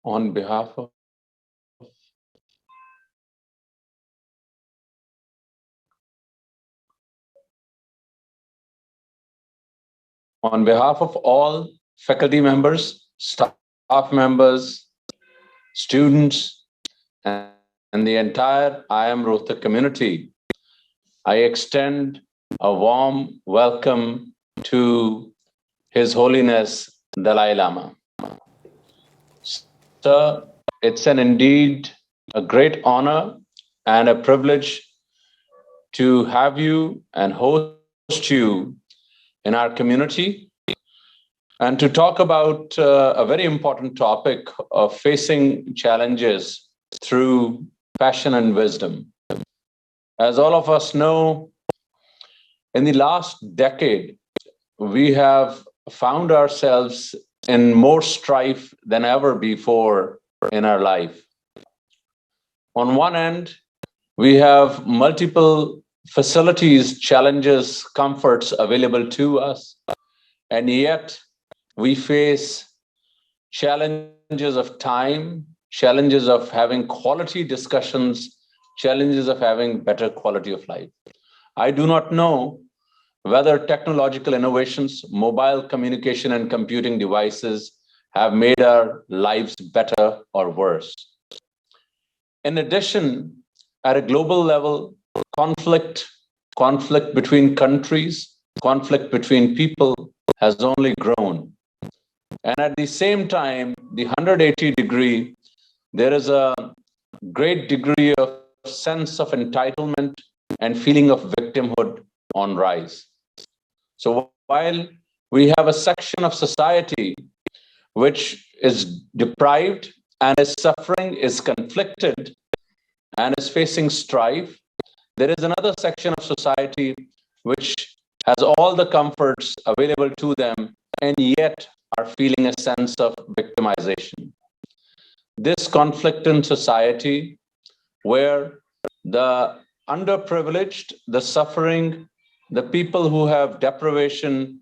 on behalf of all faculty members, staff members, students, and the entire I Am Rohtak community, I extend a warm welcome to His Holiness Dalai Lama. Sir, it's indeed a great honor and a privilege to have you and host you in our community and to talk about a very important topic of facing challenges through passion and wisdom. As all of us know, in the last decade, we have found ourselves in more strife than ever before in our life. On one end, we have multiple facilities, challenges, comforts available to us, and yet we face challenges of time, challenges of having quality discussions, challenges of having better quality of life. I do not know whether technological innovations, mobile communication and computing devices have made our lives better or worse. In addition, at a global level, conflict between countries, conflict between people has only grown. And at the same time, the 180 degree, there is a great degree of sense of entitlement and feeling of victimhood on rise. So while we have a section of society which is deprived and is suffering, is conflicted, and is facing strife, there is another section of society which has all the comforts available to them and yet are feeling a sense of victimization. This conflict in society, where the underprivileged, the suffering, the people who have deprivation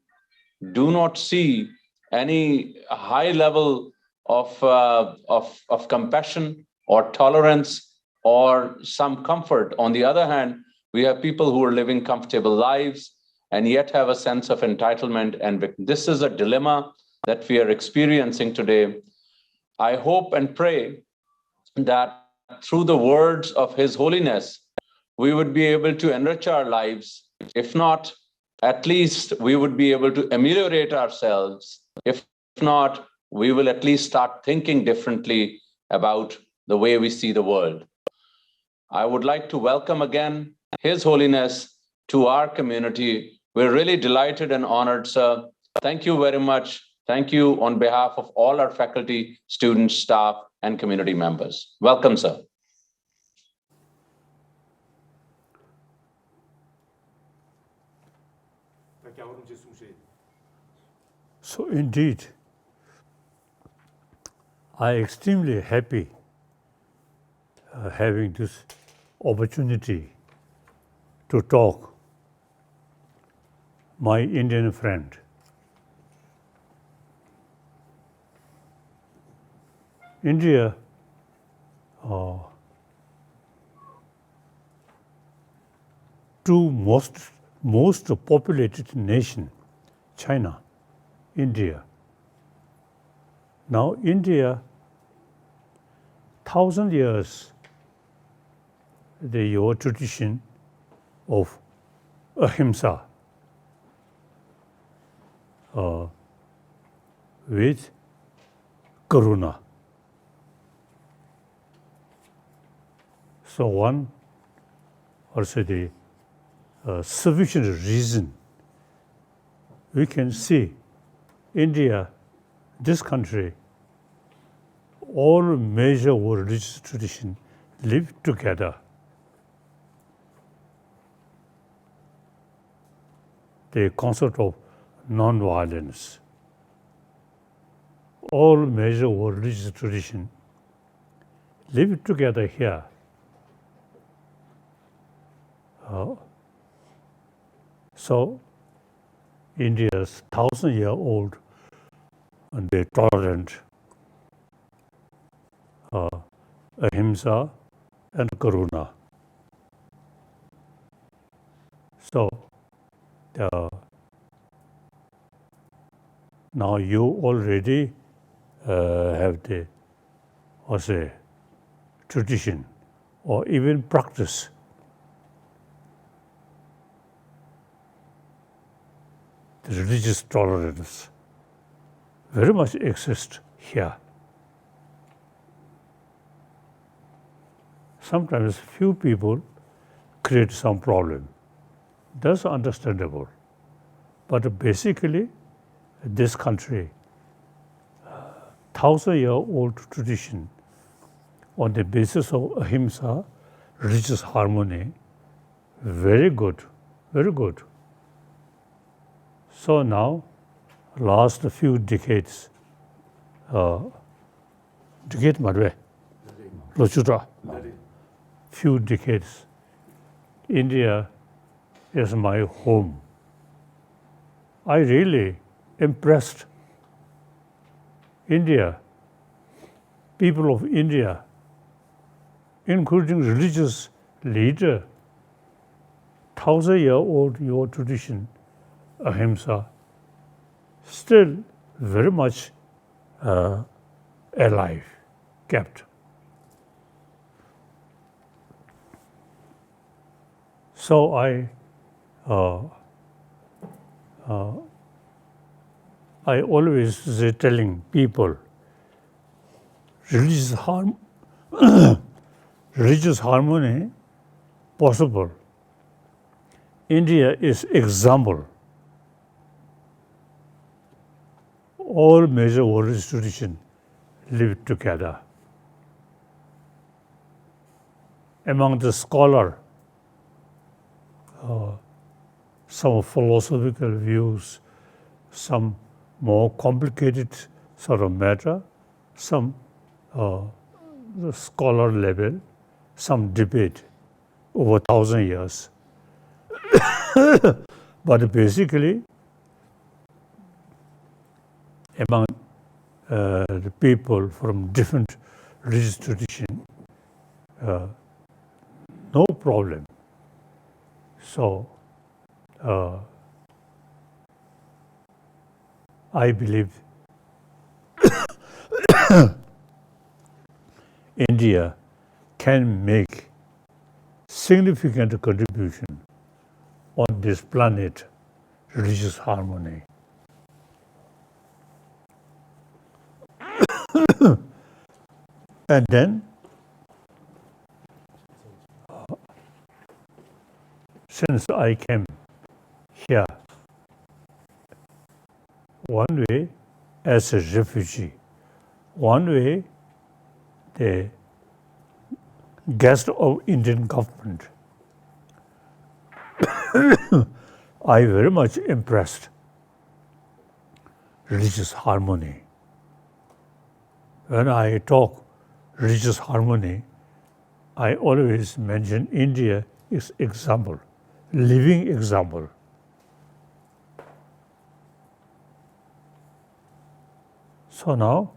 do not see any high level of compassion or tolerance or some comfort. On the other hand, we have people who are living comfortable lives and yet have a sense of entitlement. And this is a dilemma that we are experiencing today. I hope and pray that through the words of His Holiness, we would be able to enrich our lives. If not, at least we would be able to ameliorate ourselves. If not, we will at least start thinking differently about the way we see the world. I would like to welcome again His Holiness to our community. We're really delighted and honored, sir. Thank you very much. Thank you on behalf of all our faculty, students, staff, and community members. Welcome, sir. So indeed, I'm extremely happy having this opportunity to talk my Indian friend. India two most populated nation, China, India. Now India, 1,000 years, your tradition of ahimsa with karuna. So one, also the sufficient reason we can see India, this country, all major religious traditions live together. The concept of non-violence. All major religious traditions live together here. So India's 1,000-year-old and the tolerant ahimsa, and karuna. So now you already have the tradition or even practice. The religious tolerance very much exists here. Sometimes few people create some problem. That's understandable. But basically, this country, 1,000-year-old tradition on the basis of ahimsa, religious harmony, very good, very good. So now, last few decades, decade marwe, lochuta, few decades, India is my home. I really impressed India, people of India, including religious leader, 1,000-year-old your tradition, ahimsa, still very much alive, kept. So I always say telling people, religious harmony possible. India is example. All major world institutions live together. Among the scholar, some philosophical views, some more complicated sort of matter, some the scholar level, some debate over 1,000 years. But basically, among the people from different religious traditions, no problem. So, I believe India can make significant contribution on this planet, religious harmony. And then, since I came here, one way as a refugee, one way the guest of Indian government, I very much impressed religious harmony. When I talk religious harmony, I always mention India is example, living example. So now,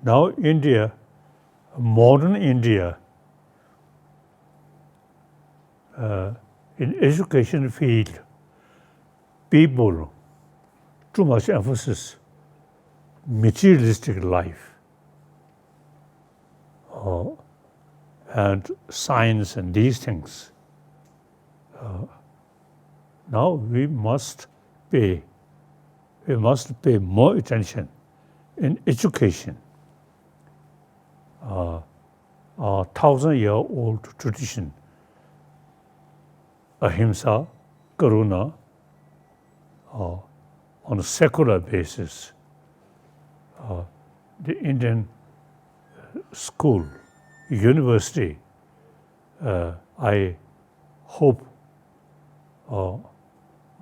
now India, modern India, in education field, people too much emphasis materialistic life, and science and these things. Now we must pay more attention in education. 1,000-year-old tradition, ahimsa, karuna, on a secular basis. The Indian school, university, I hope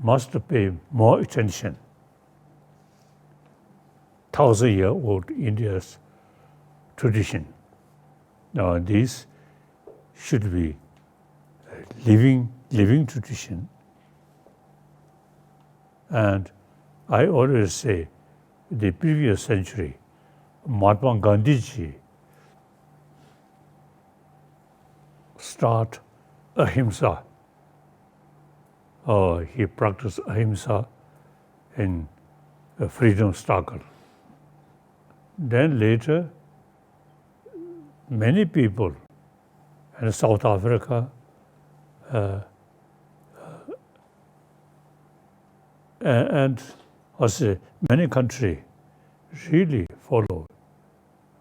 must pay more attention. 1,000-year-old India's tradition. These should be living tradition. And I always say, the previous century, Mahatma Gandhiji start ahimsa. He practiced ahimsa in a freedom struggle. Then later, many people in South Africa and also many countries really follow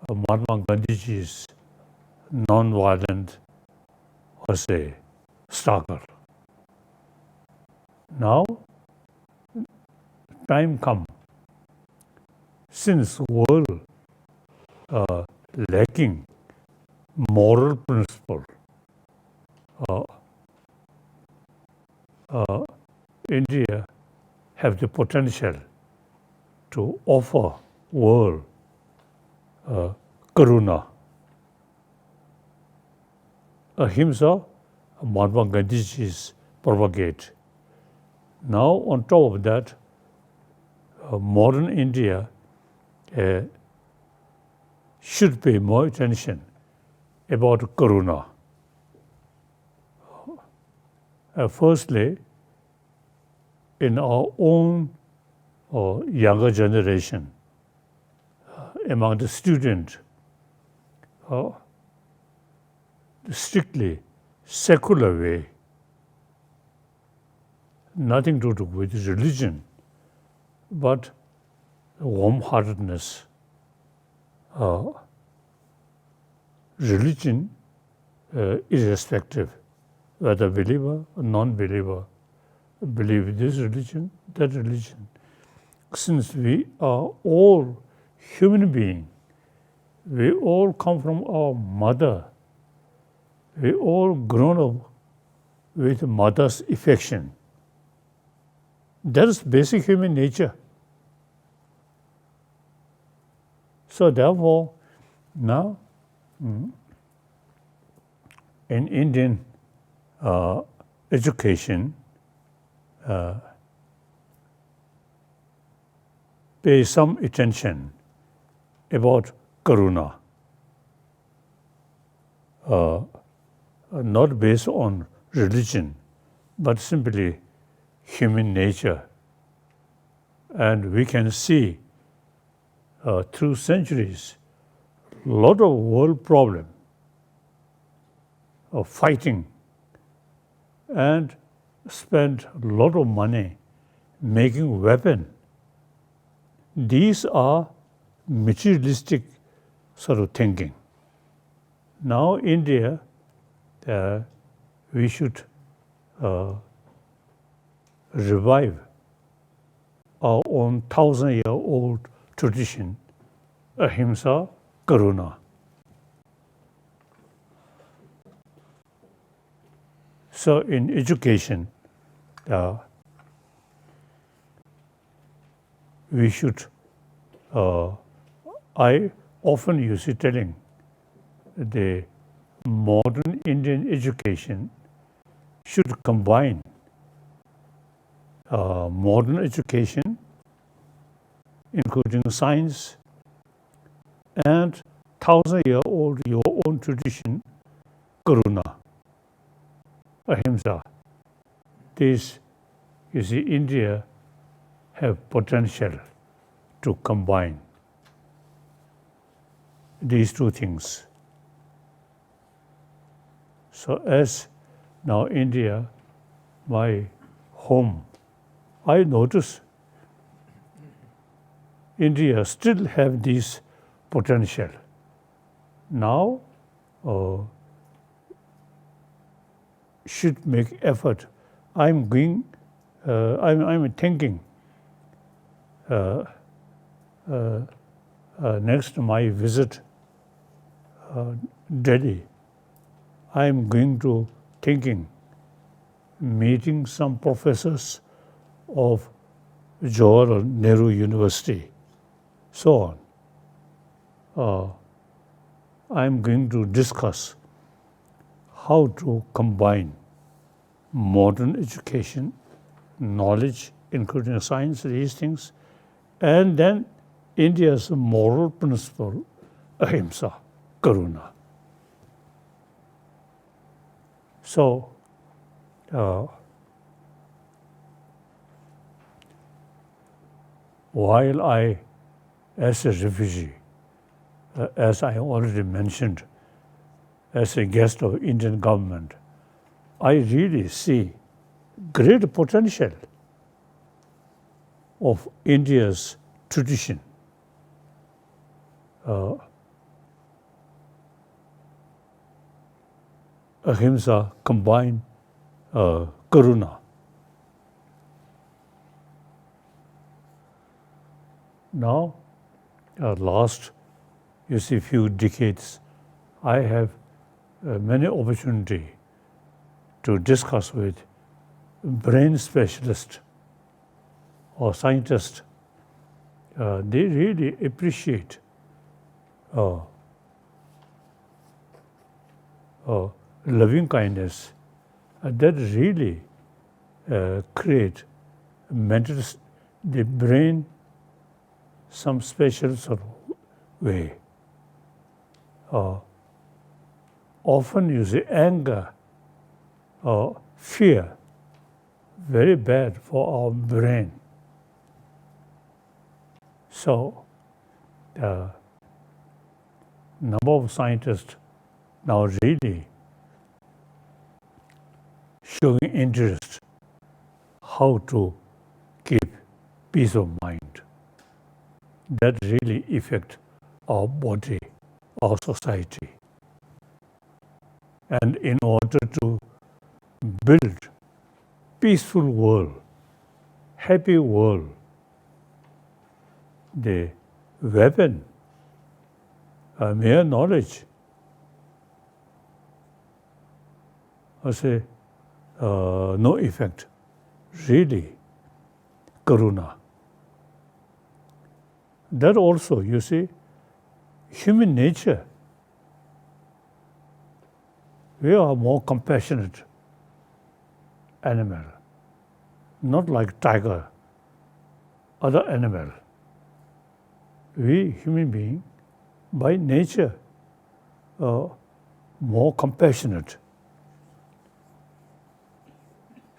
Mahatma Gandhiji's non-violent struggle. Now, time come, since world lacking moral principle, India have the potential to offer world karuna. Ahimsa, Mahatma Gandhiji's propagate. Now, on top of that, modern India should pay more attention about karuna. Firstly, in our own younger generation, among the students, strictly secular way, nothing to do with religion, but warm-heartedness. Religion, irrespective, whether believer or non-believer, believe this religion, that religion. Since we are all human beings, we all come from our mother, we all grown up with mother's affection. That is basic human nature. So therefore, now in Indian education, pay some attention about karuna, not based on religion, but simply human nature. And we can see through centuries, a lot of world problem of fighting and spend a lot of money making weapon. These are materialistic sort of thinking. Now India, we should revive our own 1,000-year-old tradition, ahimsa, karuna. So in education, we should, I often use it telling the modern Indian education should combine modern education, including science, and 1,000-year-old your own tradition, karuna, ahimsa. This, you see, India have potential to combine these two things. So as now India, my home, I notice India still have this potential. Now should make effort. I'm going. I'm thinking. Next my visit Delhi, I'm going to thinking meeting some professors of Jawaharlal Nehru University, so on. I'm going to discuss how to combine modern education, knowledge, including science, these things, and then India's moral principle, ahimsa, karuna. So, while I, as a refugee, as I already mentioned, as a guest of Indian government, I really see great potential of India's tradition. Ahimsa combined karuna. Now, last, you see, few decades, I have many opportunity to discuss with brain specialists or scientists. They really appreciate loving kindness that really create mental, the brain, some special sort of way. Often you see anger or fear, very bad for our brain. So, number of scientists now really showing interest how to keep peace of mind. That really affect our body, our society. And in order to build peaceful world, happy world, the weapon, mere knowledge, I say, no effect. Really, karuna. That also, you see, human nature. We are more compassionate animal, not like tiger, other animal. We human being, by nature, more compassionate.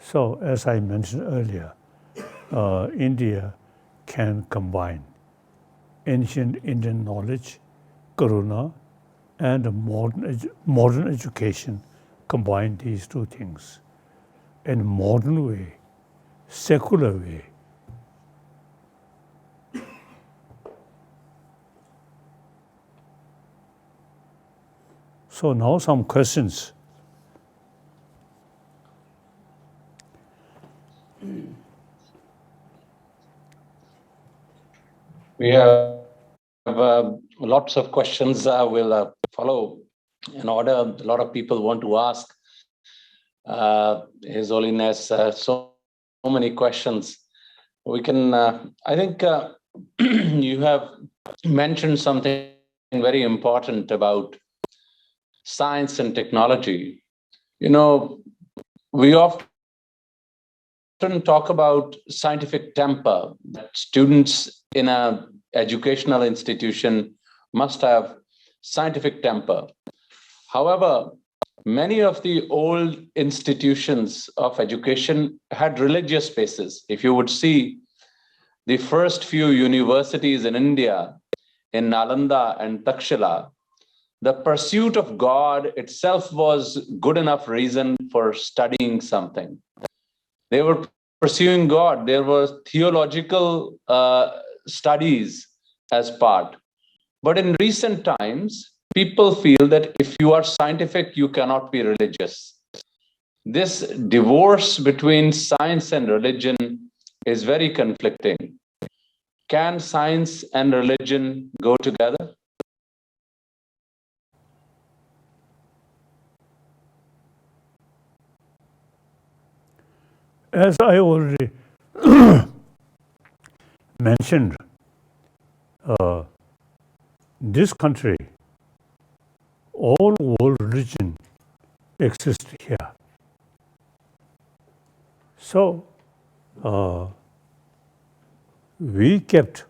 So, as I mentioned earlier, India can combine ancient Indian knowledge, karuna, and modern education, combine these two things in a modern way, secular way. So now some questions. We have lots of questions. We'll follow in order. A lot of people want to ask His Holiness so many questions. We can, I think you have mentioned something very important about science and technology. You know, we often talk about scientific temper, that students in an educational institution must have scientific temper. However, many of the old institutions of education had religious spaces. If you would see the first few universities in India, in Nalanda and Takshila, the pursuit of God itself was good enough reason for studying something. They were pursuing God. There were theological studies as part. But in recent times, people feel that if you are scientific, you cannot be religious. This divorce between science and religion is very conflicting. Can science and religion go together? As I already mentioned, this country all world religion exist here. So we kept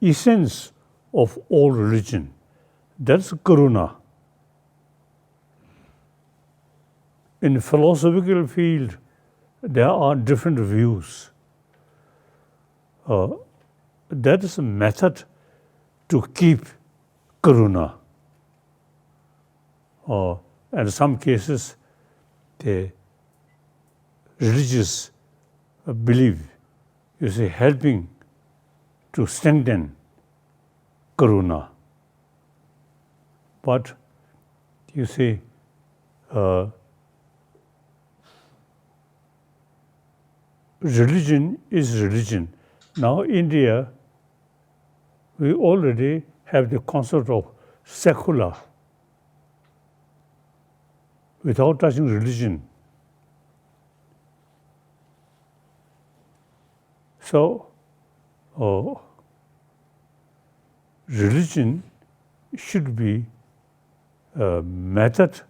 essence of all religion. That's karuna. In philosophical field, there are different views. That is a method to keep karuna. And in some cases, the religious belief is helping to strengthen karuna. But you see, religion is religion. Now, India, we already have the concept of secular without touching religion. So, religion should be a method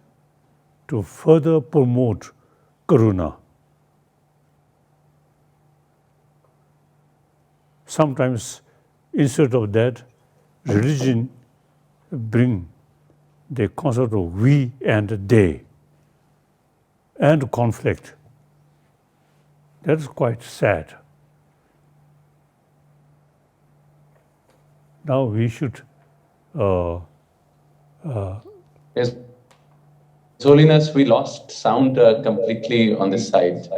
to further promote karuna. Sometimes, instead of that, religion bring the concept of we and they and conflict. That's quite sad. Now we should His Holiness, we lost sound completely on this side.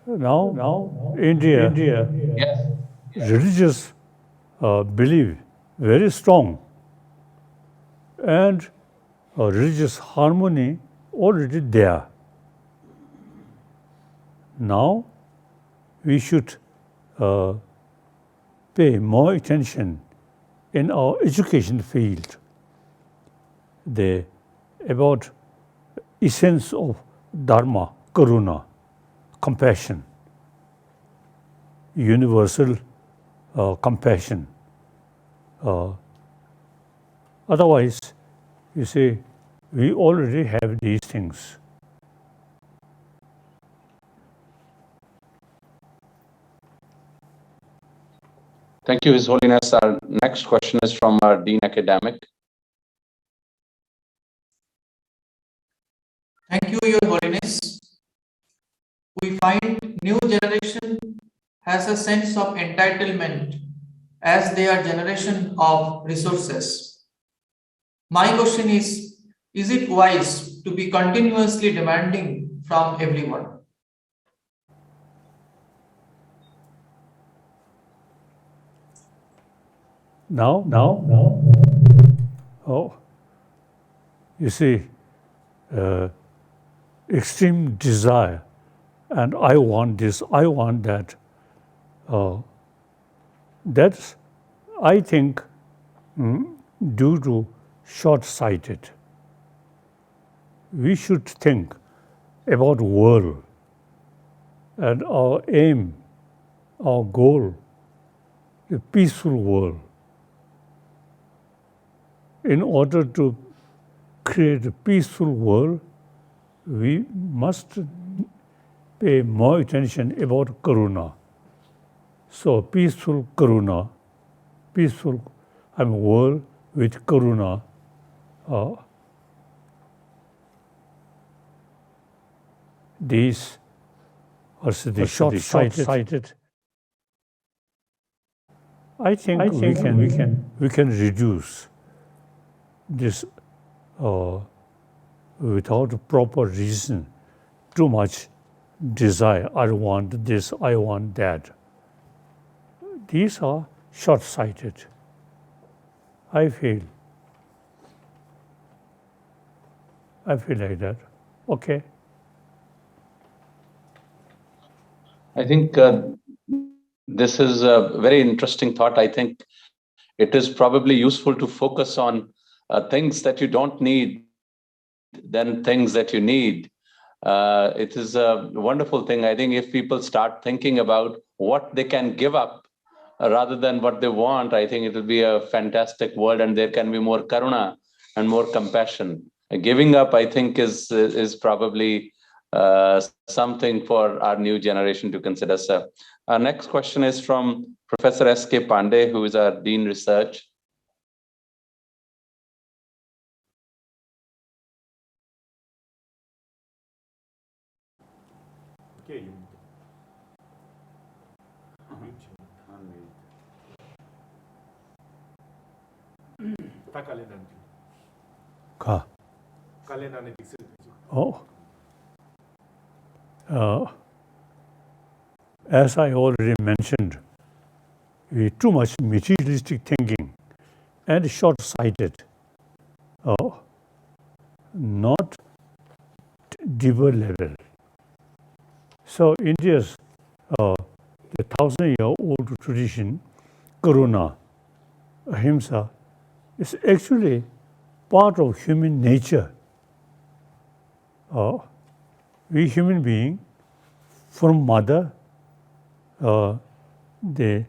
now India Yes. religious belief very strong and religious harmony already there. Now we should pay more attention in our education field about essence of dharma, karuna, compassion, universal compassion. Otherwise, you see, we already have these things. Thank you, His Holiness. Our next question is from our Dean Academic. Thank you, Your Holiness. We find new generation has a sense of entitlement as they are generation of resources. My question is it wise to be continuously demanding from everyone? Now, you see, extreme desire, and I want this, I want that. That's, I think, due to short-sighted. We should think about world and our aim, our goal, a peaceful world. In order to create a peaceful world, we must pay more attention about karuna. So peaceful karuna, peaceful world with karuna. These are the short-sighted. I think we can reduce this without proper reason, too much desire. I want this, I want that. These are short-sighted. I feel like that. Okay. I think this is a very interesting thought. I think it is probably useful to focus on things that you don't need than things that you need. it is a wonderful thing. I think if people start thinking about what they can give up rather than what they want, I think it will be a fantastic world, and there can be more karuna and more compassion. Giving up, I think, is probably something for our new generation to consider. So, our next question is from Professor S.K. Pandey, who is our Dean Research. Okay. Ka. Oh. As I already mentioned, too much materialistic thinking and short-sighted, not deeper level. So India's the 1,000-year-old tradition, Karuna, Ahimsa, is actually part of human nature. We human beings, from mother, the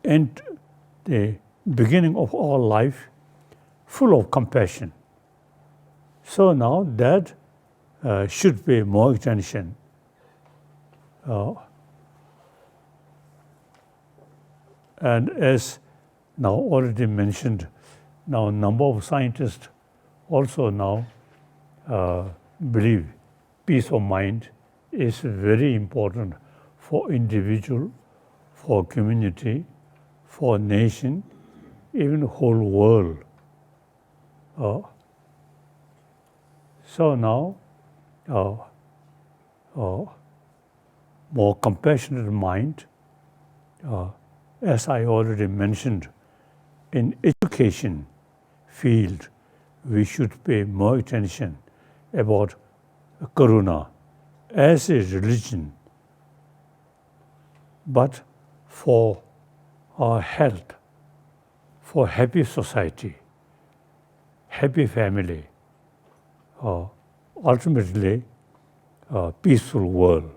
and the beginning of our life, full of compassion. So now that should pay more attention. And as now already mentioned, now number of scientists also now believe peace of mind is very important for individual, for community, for nation, even whole world. So now, more compassionate mind, as I already mentioned, in education field, we should pay more attention about Karuna as a religion, but for our health, for happy society, happy family, ultimately peaceful world,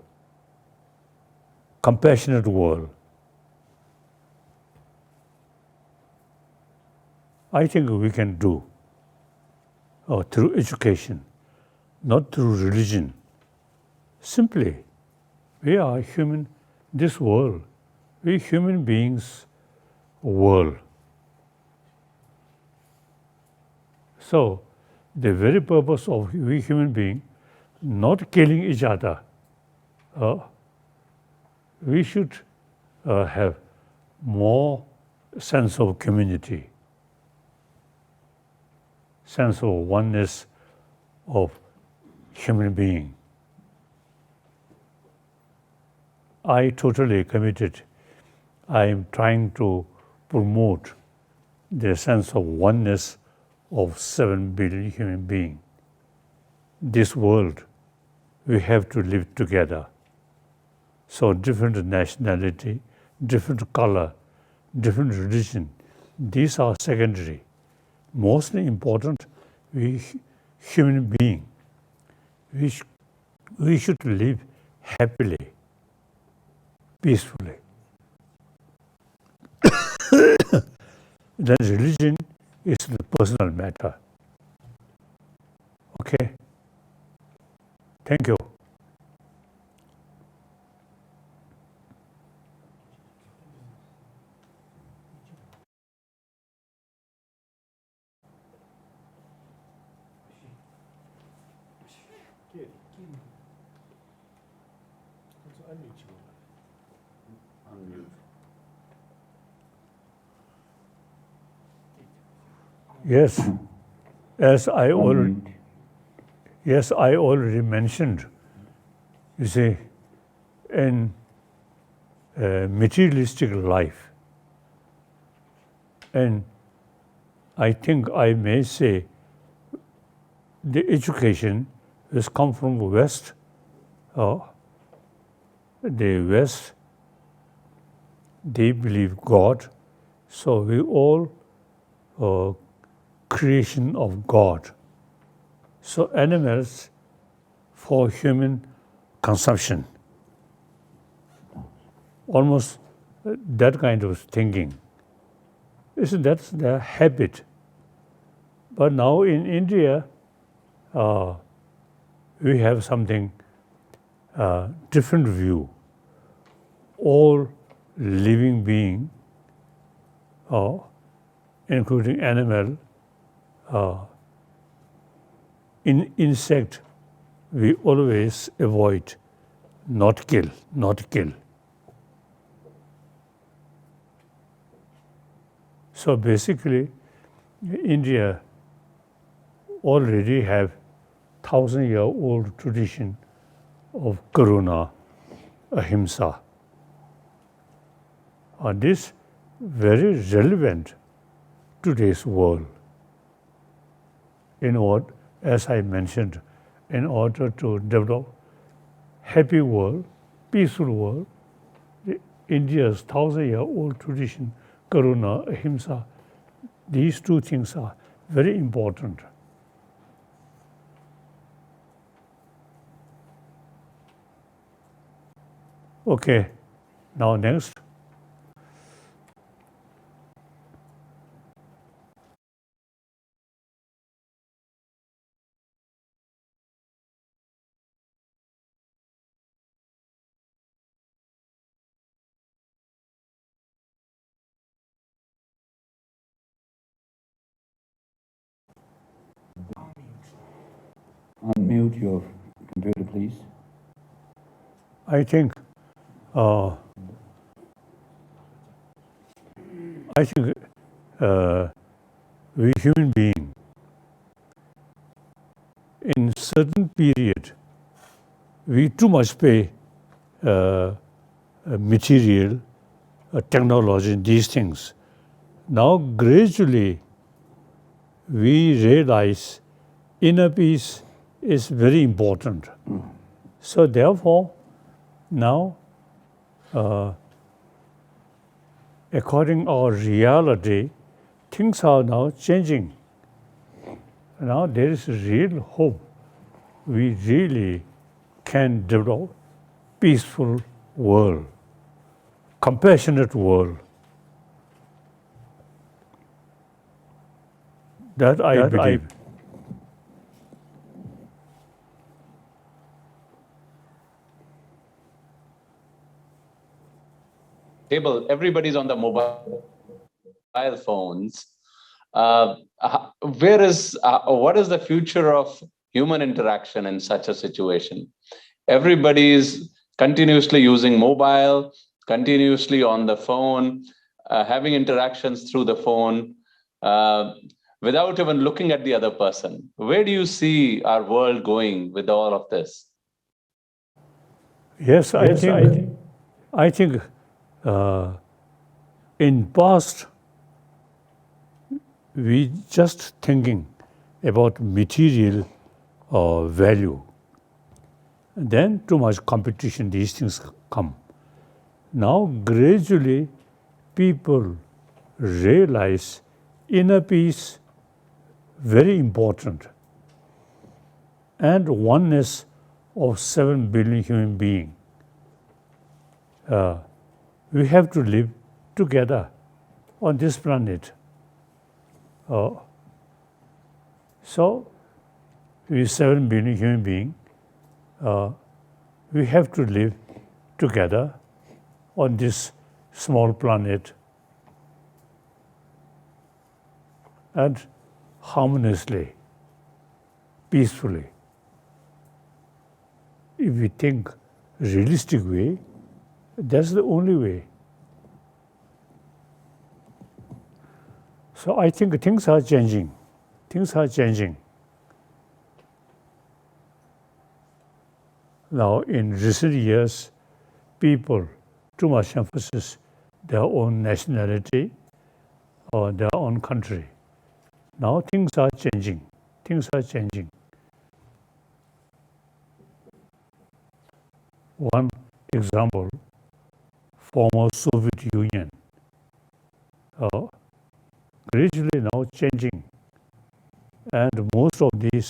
compassionate world. I think we can do through education, not through religion. Simply, we are human, this world, we human beings world. So, the very purpose of we human being, not killing each other, we should have more sense of community, sense of oneness of human being. I totally committed. I am trying to promote the sense of oneness of 7 billion human beings. This world, we have to live together. So different nationality, different color, different religion, these are secondary. Mostly important, we human being, we should live happily, peacefully. Then religion is the personal matter. Okay? Thank you. Yes, as I already mentioned, you see, in materialistic life, and I think I may say the education has come from the West. The West, they believe God, so we all creation of God. So animals for human consumption, almost that kind of thinking. That's their habit. But now in India, we have something different view. All living being, including animal, insect, we always avoid, not kill, not kill. So basically, India already have 1,000-year-old tradition of karuna, ahimsa. This very relevant to today's world. As I mentioned, in order to develop happy world, peaceful world, India's 1,000-year-old tradition, karuna, ahimsa, these two things are very important. Okay, now next. Unmute your computer, please. I think we human being in certain period we too much pay material, technology, these things. Now gradually we realize inner peace is very important. So therefore, now, according to our reality, things are now changing. Now there is real hope. We really can develop peaceful world, compassionate world. That I believe. Table, everybody's on the mobile phones. What is the future of human interaction in such a situation? Everybody is continuously using mobile, continuously on the phone, having interactions through the phone, without even looking at the other person. Where do you see our world going with all of this? Yes, I think in past we just thinking about material value. Then too much competition, these things come. Now gradually people realize inner peace very important and oneness of 7 billion human beings. We have to live together on this planet. So, we 7 billion human beings, we have to live together on this small planet and harmoniously, peacefully. If we think realistic way, that's the only way. So I think things are changing. Things are changing. Now, in recent years, people too much emphasis their own nationality or their own country. Now things are changing. Things are changing. One example, former Soviet Union, gradually now changing, and most of these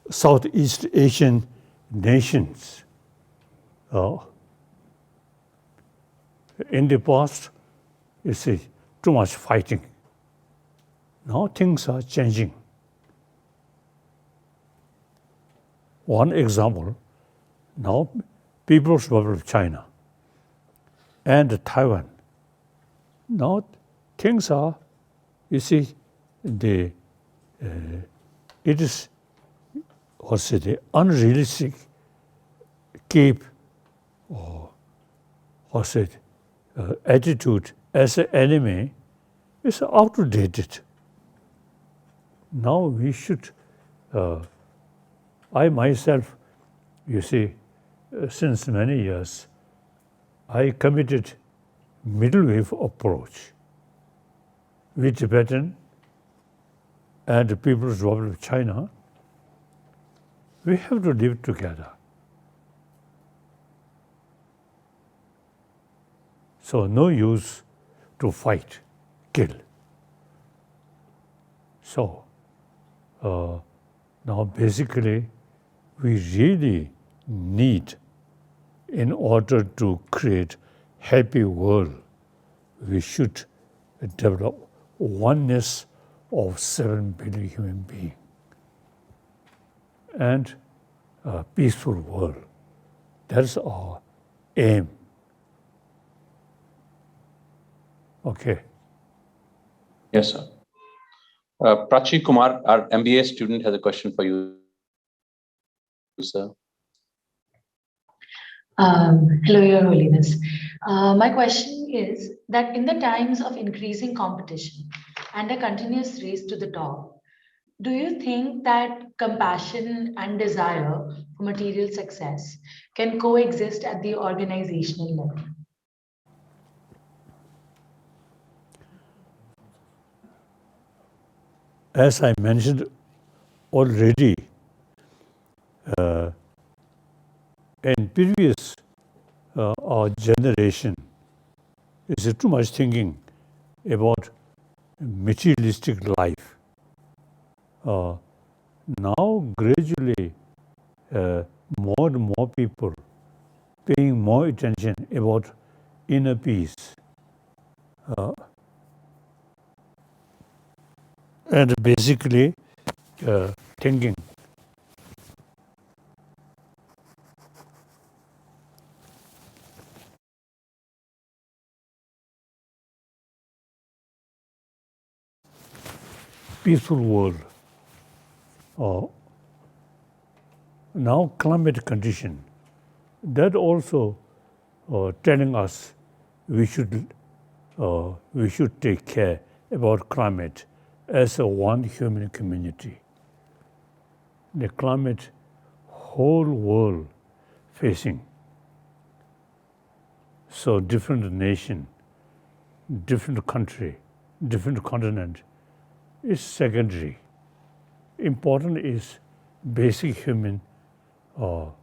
Southeast Asian nations. In the past, you see, too much fighting. Now things are changing. One example, now People's Republic of China and Taiwan. Now things are, you see, it is, the unrealistic keep or attitude as an enemy is outdated. Now we should, I myself, you see, since many years, I committed middle wave approach with Tibetan and the People's Republic of China. We have to live together. So no use to fight, kill. So now basically we really need, in order to create happy world, we should develop oneness of 7 billion human beings and a peaceful world. That's our aim. Okay. Yes, sir. Prachi Kumar, our MBA student, has a question for you, sir. Hello, Your Holiness. My question is that in the times of increasing competition and a continuous race to the top, do you think that compassion and desire for material success can coexist at the organizational level? As I mentioned already, in previous our generation is too much thinking about materialistic life. Now gradually more and more people paying more attention about inner peace. And basically thinking peaceful world. Now climate condition, that also telling us we should take care about climate as a one human community. The climate, whole world facing. So different nation, different country, different continent is secondary. Important is basic human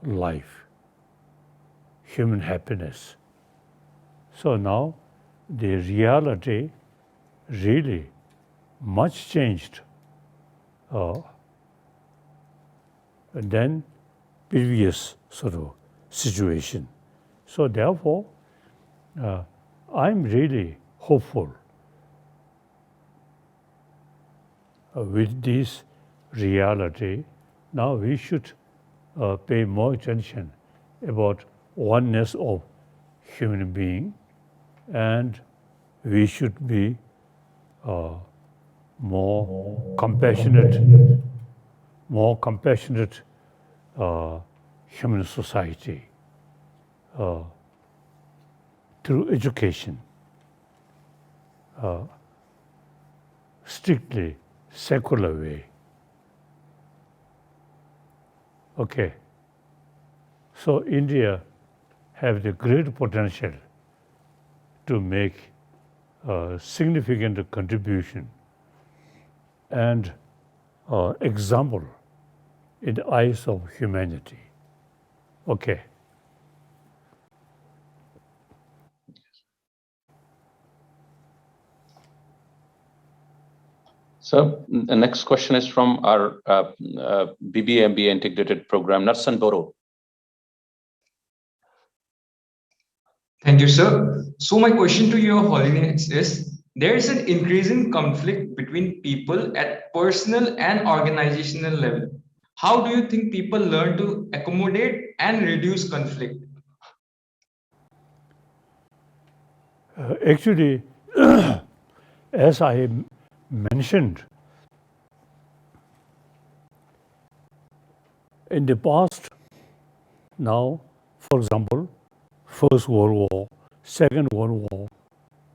life, human happiness. So now the reality really much changed than previous sort of situation. So therefore, I'm really hopeful with this reality. Now we should pay more attention about oneness of human being, and we should be more compassionate human society through education, strictly secular way. Okay. So India have the great potential to make a significant contribution and example in the eyes of humanity. Okay. So the next question is from our BBMBA integrated program, Narsan Boro. Thank you, sir. So my question to Your Holiness is, there is an increasing conflict between people at personal and organizational level. How do you think people learn to accommodate and reduce conflict? Actually, as I mentioned, in the past, now, for example, First World War, Second World War,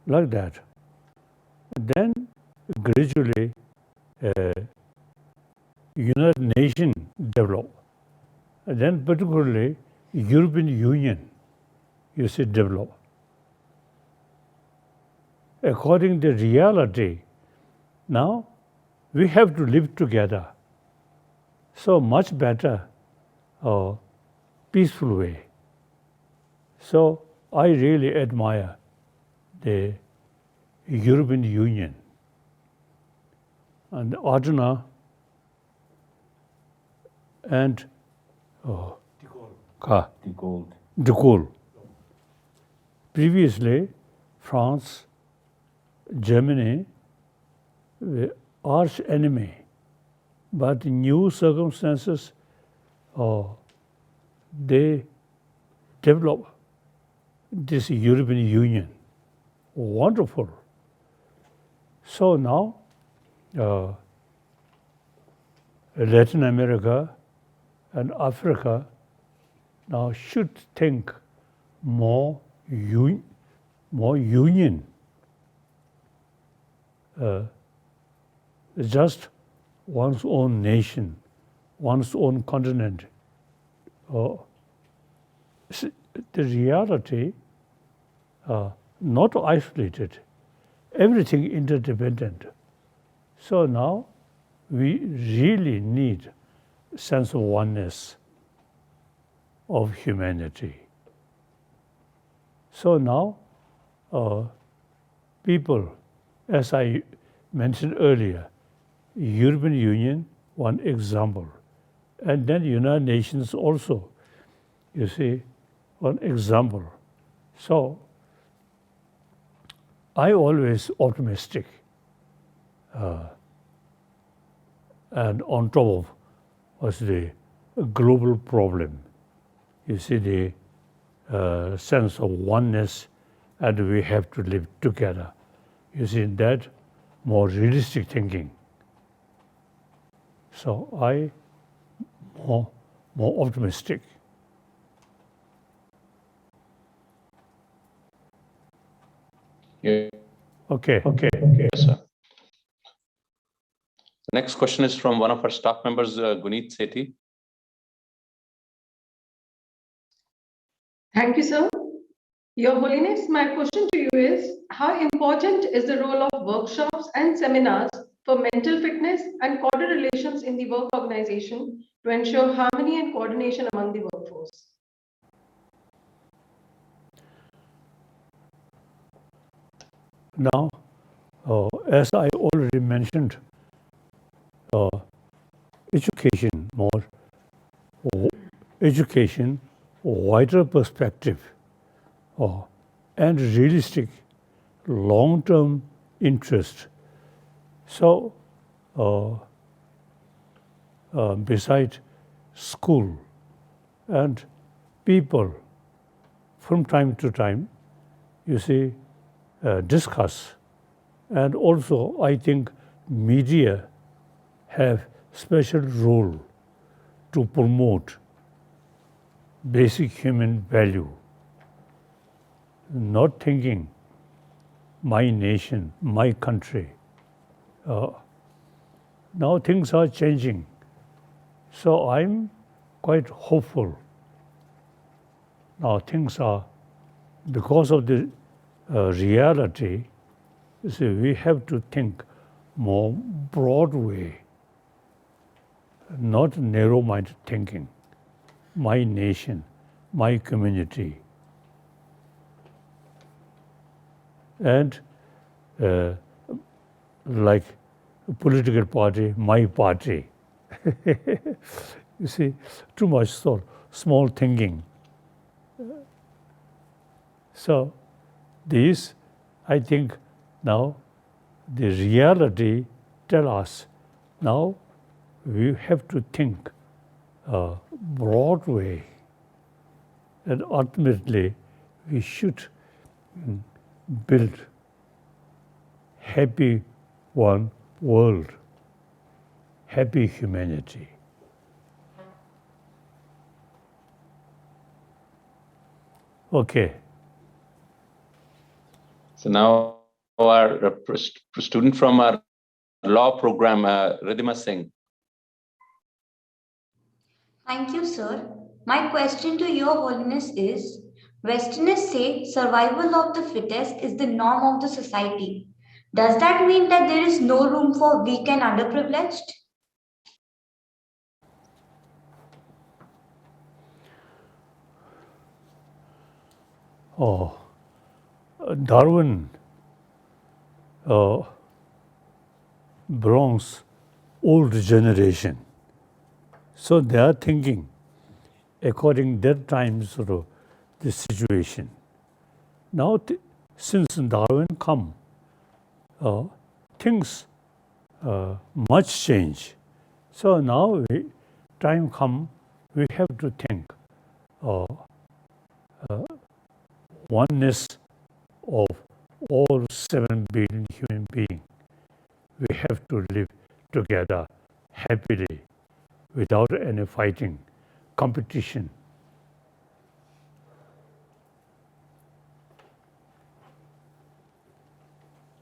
like that. Then gradually, United Nations developed. And then particularly, European Union, you see, developed. According to reality, now we have to live together. So much better, peaceful way. So I really admire the European Union and Adana and The gold. de Gaulle. Previously, France, Germany were arch enemy, but new circumstances, they developed this European Union. Wonderful. So now, Latin America and Africa now should think more union. Just one's own nation, one's own continent. The reality, not isolated, everything interdependent. So now we really need sense of oneness of humanity. So now people, as I mentioned earlier, European Union, one example, and then United Nations also, you see, one example. So I always optimistic, and on top of was the global problem. You see the sense of oneness, and we have to live together. You see that more realistic thinking. So I more optimistic. Yeah. Okay. Yes, sir. The next question is from one of our staff members, Guneet Sethi. Thank you, sir. Your Holiness, my question to you is, how important is the role of workshops and seminars for mental fitness and corporate relations in the work organization to ensure harmony and coordination among the workforce? Now, as I already mentioned, education, wider perspective, and realistic long-term interest. So, beside school and people, from time to time, you see, discuss. And also, I think media have special role to promote basic human value, not thinking my nation, my country. Now things are changing. So I'm quite hopeful. Now things are, because of the reality, see, we have to think more broad way, not narrow-minded thinking. My nation, my community. And like a political party, my party. You see, too much thought, small thinking. So these, I think, now the reality tell us now we have to think broad way, and ultimately we should build happy one world, happy humanity. Okay. So now our student from our law program, Ridhima Singh. Thank you, sir. My question to Your Holiness is Westerners say survival of the fittest is the norm of the society. Does that mean that there is no room for weak and underprivileged? Oh, Darwin belongs old generation. So they are thinking according their times of the situation. Now, since Darwin come, things much change. So now time come, we have to think oneness of all 7 billion human beings. We have to live together happily without any fighting, competition.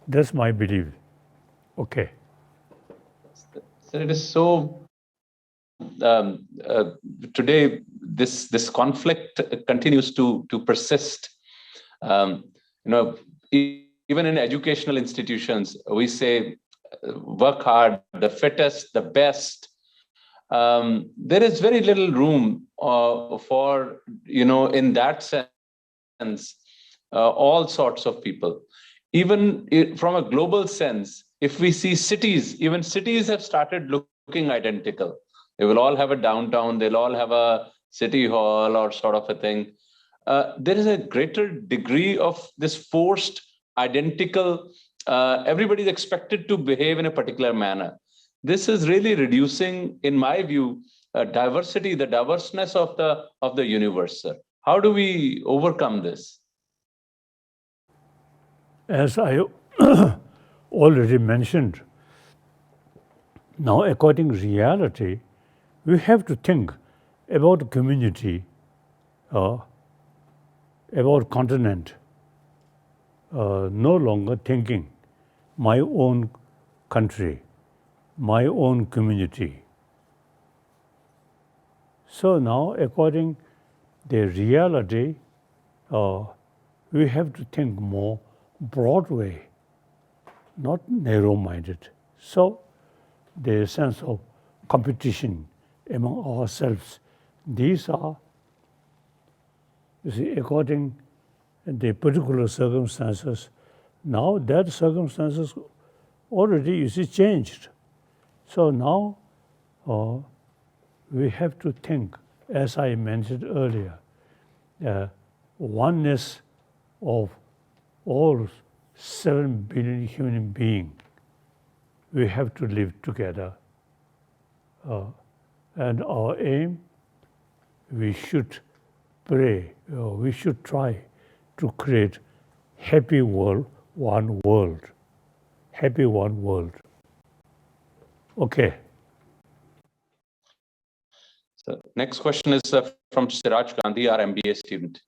That's my belief. Okay. So it is so today this conflict continues to persist. Even in educational institutions, we say work hard, the fittest, the best. There is very little room for in that sense all sorts of people. Even from a global sense, if we see cities, even cities have started looking identical. They will all have a downtown, they'll all have a city hall or sort of a thing. There is a greater degree of this forced identical, everybody is expected to behave in a particular manner. This is really reducing, in my view, diversity, the diverseness of the universe, sir. How do we overcome this? As I already mentioned, now according to reality, we have to think about community, about continent, no longer thinking my own country, my own community. So now according the reality, we have to think more broad way, not narrow-minded. So the sense of competition among ourselves, these are, you see, according the particular circumstances. Now that circumstances already, you see, changed. So now we have to think, as I mentioned earlier, oneness of all 7 billion human beings. We have to live together. And our aim, we should pray, we should try to create happy world, one world. Happy one world. Okay. So next question is from Siraj Gandhi, our MBA student.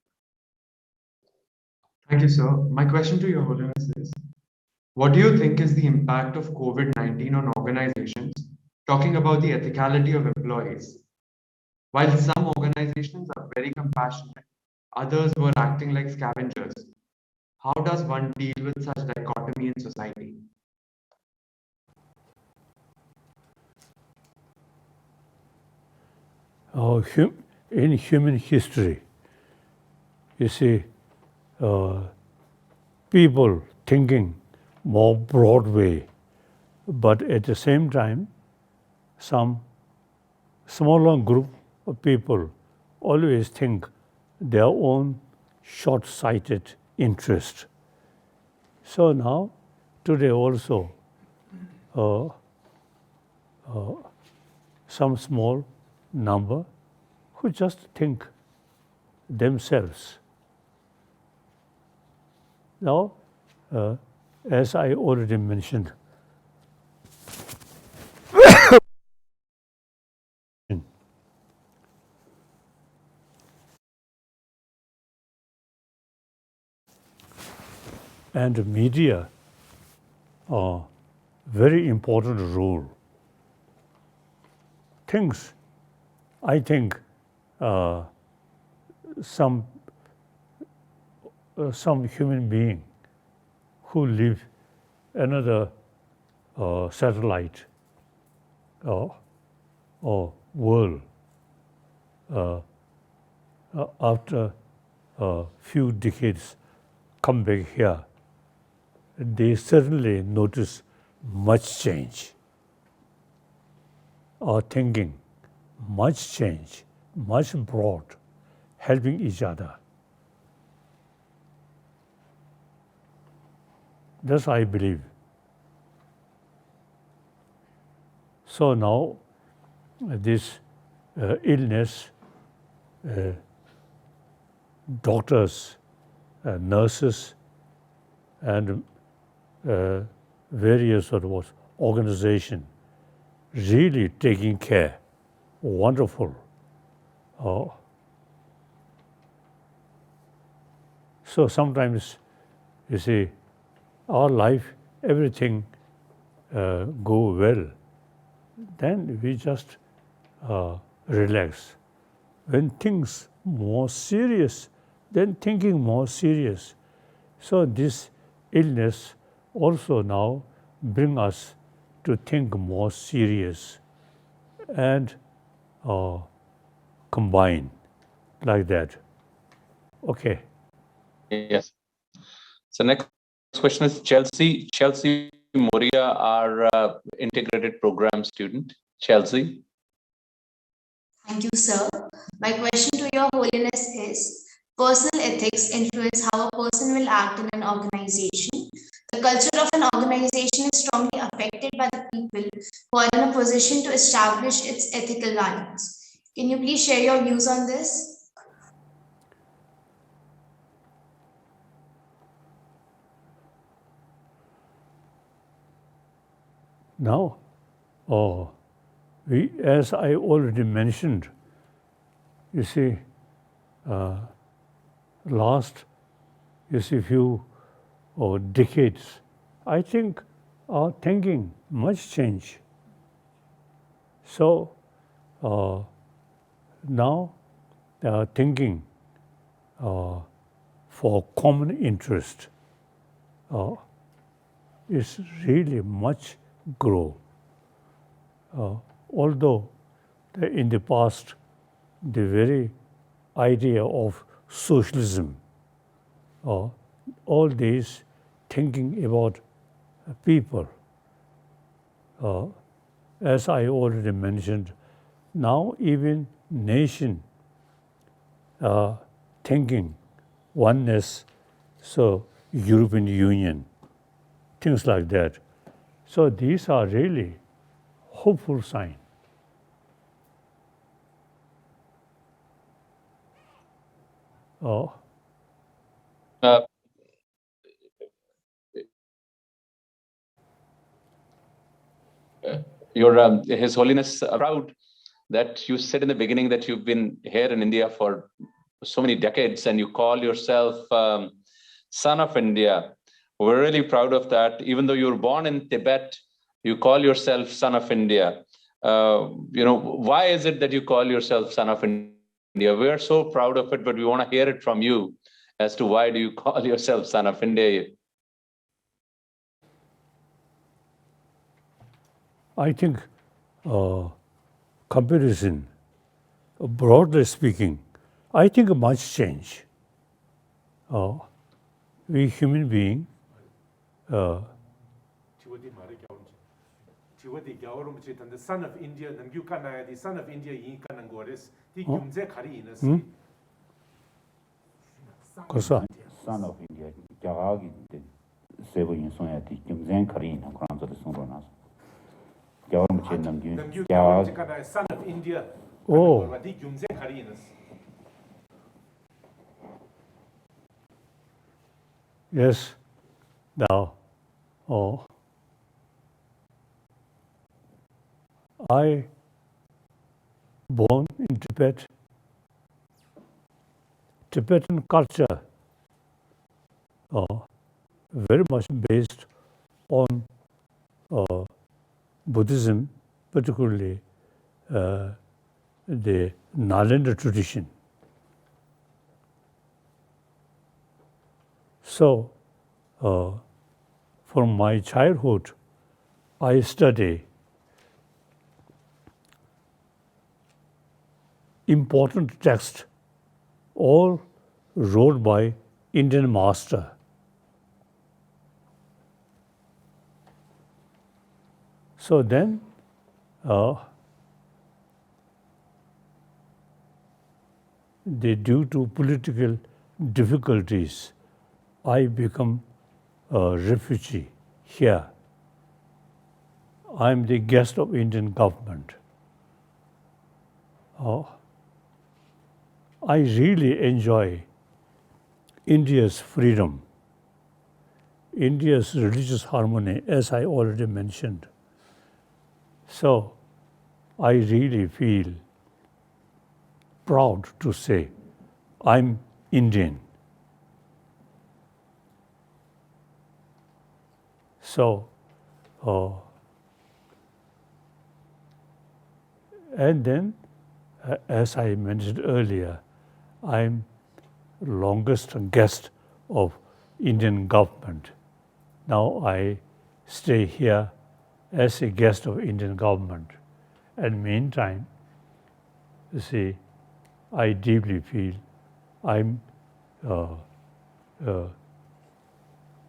Thank you, sir. My question to Your Holiness is, what do you think is the impact of COVID-19 on organizations, talking about the ethicality of employees? While some organizations are very compassionate, others were acting like scavengers. How does one deal with such dichotomy in society? In human history, you see, people thinking more broad way, but at the same time, some smaller group of people always think their own short-sighted interest. So now, today also, some small number who just think themselves. Now, as I already mentioned, and media are very important role. Things, I think, some human being who live another satellite or world after a few decades come back here, they certainly notice much change. Our thinking, much change, much broad, helping each other. That's I believe. So now this illness, doctors, nurses, and various sort of organization really taking care. Wonderful. So sometimes, you see, our life, everything go well, then we just relax. When things more serious, then thinking more serious. So this illness also now bring us to think more serious and combine like that. Okay. Yes. So next question is Chelsea. Chelsea Moria, our integrated program student. Chelsea. Thank you, sir. My question to Your Holiness is, personal ethics influence how a person will act in an organization. The culture of an organization is strongly affected by the people who are in a position to establish its ethical values. Can you please share your views on this? Now, as I already mentioned, you see, last few decades, I think our thinking much change. So now thinking for common interest is really much grow. Although in the past, the very idea of socialism, all these thinking about people, as I already mentioned, now even nation thinking oneness, so European Union, things like that. So these are really hopeful sign. His Holiness, proud that you said in the beginning that you've been here in India for so many decades and you call yourself son of India. We're really proud of that. Even though you were born in Tibet, you call yourself son of India. Why is it that you call yourself son of India? We are so proud of it, but we want to hear it from you as to why do you call yourself son of India? I think comparison, broadly speaking, I think much change. we human being, the son of India, the son of India, son of India, Jagagi, Sevo in Sonia, Kimzen Karin, and Grants of the Sunronas. Son of India. Oh. Yes. Now, I born in Tibet. Tibetan culture very much based on Buddhism, particularly the Nalanda tradition. So, from my childhood, I study important texts, all wrote by Indian master. So then, due to political difficulties, I become a refugee here. I'm the guest of Indian government. I really enjoy India's freedom, India's religious harmony, as I already mentioned. So I really feel proud to say I'm Indian. So, and then, as I mentioned earlier, I'm longest guest of Indian government. Now I stay here as a guest of Indian government. And meantime, you see, I deeply feel I'm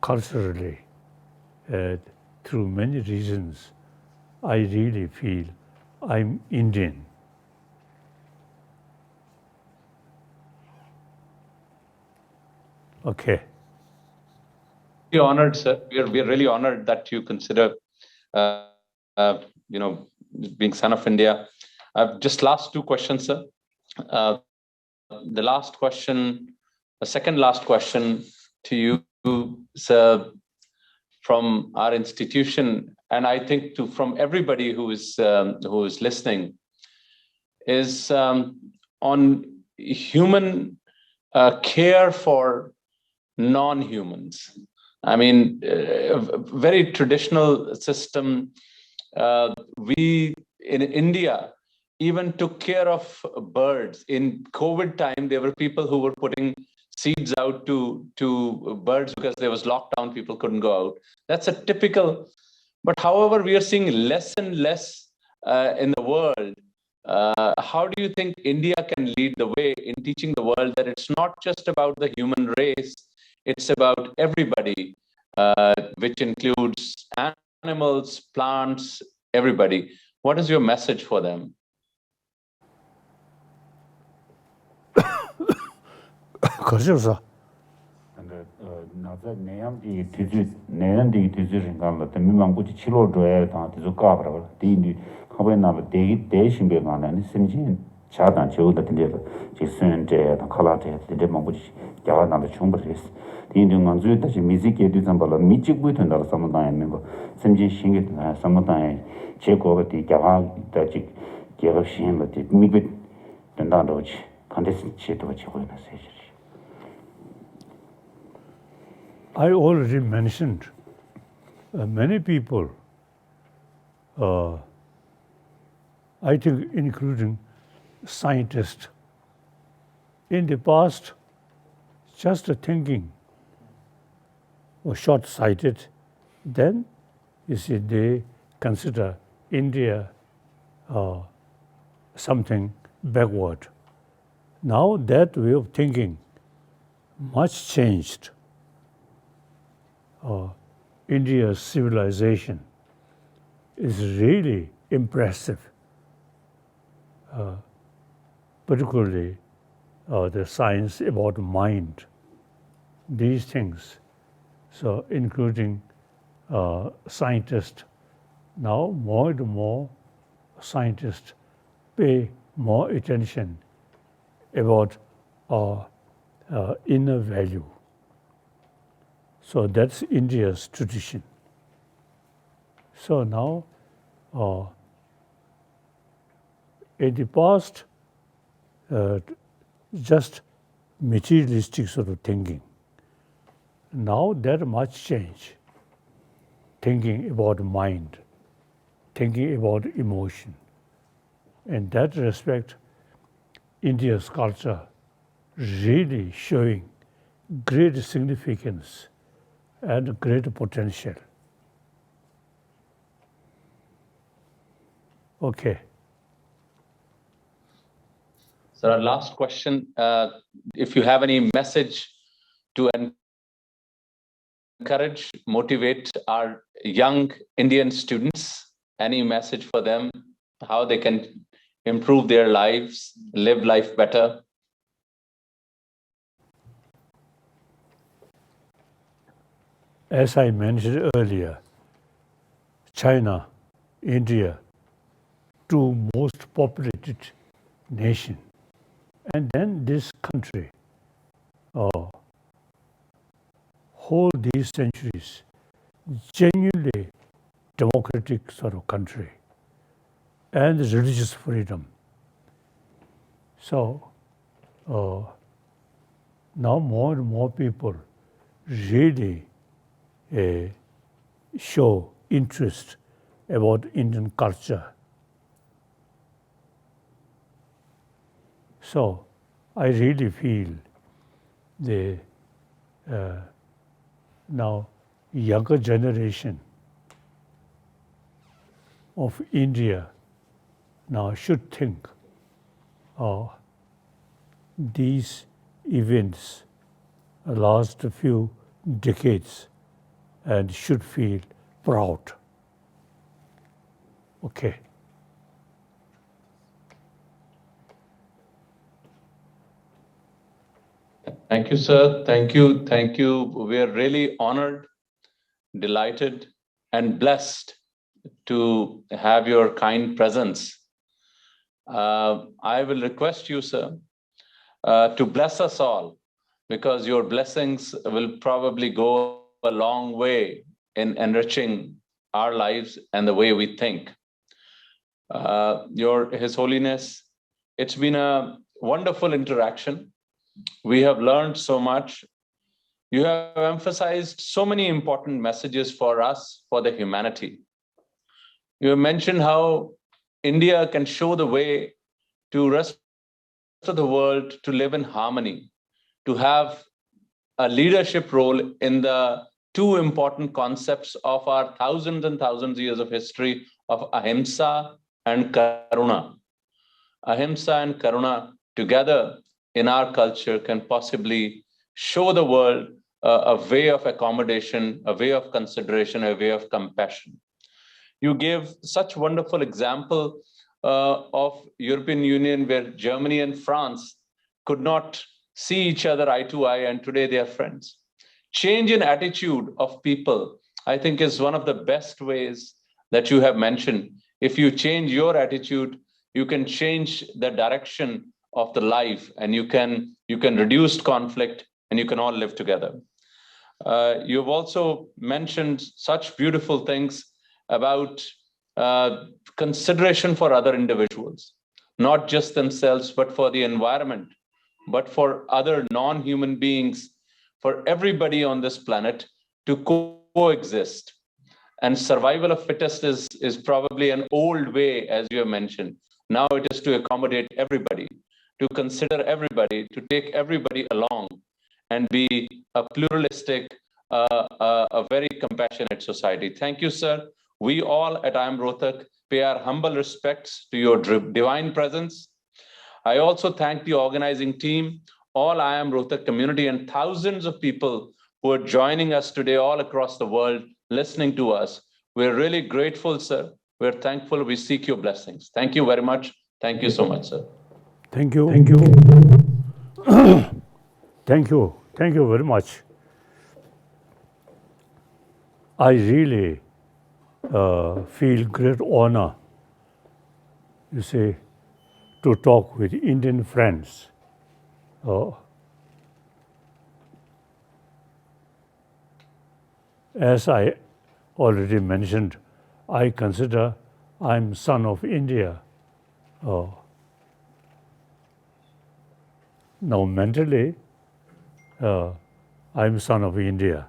culturally, through many reasons, I really feel I'm Indian. Okay. We're honored, sir. We're really honored that you consider, being son of India. Just last two questions, sir. The last question, the second last question to you, sir, from our institution, and I think from everybody who is listening, is on human care for non-humans. I mean, a very traditional system. We in India even took care of birds. In COVID time, there were people who were putting seeds out to birds because there was lockdown, people couldn't go out. That's a typical, but however, we are seeing less and less in the world. How do you think India can lead the way in teaching the world that it's not just about the human race, it's about everybody, which includes animals, plants, everybody? What is your message for them? 나자 내양디 뒤즈링간라 미망부지 7월 줘야 다 뒤즈 까버라 디니 카베나베 대신베가나니 심진 자단 저우다 된데 지선제 칼라테 데 망부지 야와나도 충분히스 디인중은 주다지 미직에 뒤sam발라 미직부터 삼다에 멤버 심진 신게 삼다에 제거가 야와 다지 개업신을 미국 된다로지 컨텐츠 제도가 지고는 세지. I already mentioned many people, I think including scientists, in the past, just thinking was short-sighted. Then, you see, they consider India something backward. Now that way of thinking much changed. India's civilization is really impressive, particularly the science about mind, these things. So including scientists, now more and more scientists pay more attention about our inner value. So that's India's tradition. So now, in the past, just materialistic sort of thinking. Now that much change. Thinking about mind, thinking about emotion. In that respect, India's culture really showing great significance and great potential. Okay. So our last question, if you have any message to encourage, motivate our young Indian students, any message for them, how they can improve their lives, live life better? As I mentioned earlier, China, India, two most populated nations, and then this country, whole these centuries, genuinely democratic sort of country, and religious freedom. So now more and more people really show interest about Indian culture. So I really feel the now younger generation of India now should think of these events last a few decades and should feel proud. Okay. Thank you, sir. Thank you. Thank you. We are really honored, delighted, and blessed to have your kind presence. I will request you, sir, to bless us all, because your blessings will probably go a long way in enriching our lives and the way we think. His Holiness, it's been a wonderful interaction. We have learned so much. You have emphasized so many important messages for us, for the humanity. You have mentioned how India can show the way to rest of the world to live in harmony, to have a leadership role in the two important concepts of our thousands and thousands of years of history of ahimsa and karuna. Ahimsa and karuna together in our culture can possibly show the world a way of accommodation, a way of consideration, a way of compassion. You gave such wonderful example of European Union where Germany and France could not see each other eye to eye, and today they are friends. Change in attitude of people, I think, is one of the best ways that you have mentioned. If you change your attitude, you can change the direction of the life, and you can reduce conflict, and you can all live together. You've also mentioned such beautiful things about consideration for other individuals, not just themselves, but for the environment, but for other non-human beings, for everybody on this planet to coexist. And survival of fittest is probably an old way, as you have mentioned. Now it is to accommodate everybody, to consider everybody, to take everybody along and be a pluralistic, a very compassionate society. Thank you, sir. We all at I Am Rohtak pay our humble respects to your divine presence. I also thank the organizing team all I Am Rohtak community and thousands of people who are joining us today all across the world, listening to us. We're really grateful, sir. We're thankful. We seek your blessings. Thank you very much. Thank you so much, sir. Thank you. Thank you. Thank you very much. I really feel great honor, you see, to talk with Indian friends. As I already mentioned, I consider I'm son of India. Now mentally, I'm son of India,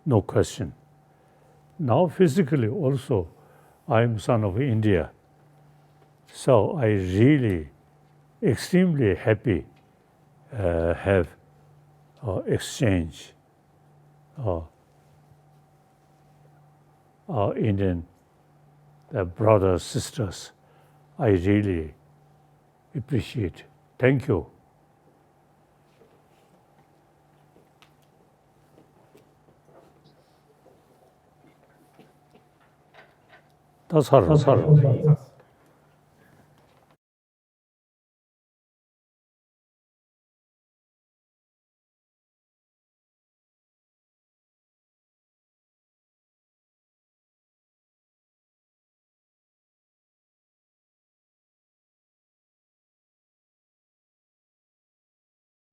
no question. Now physically also, I'm son of India. So I really extremely happy have exchange Indian brothers, sisters. I really appreciate. Thank you. That's her.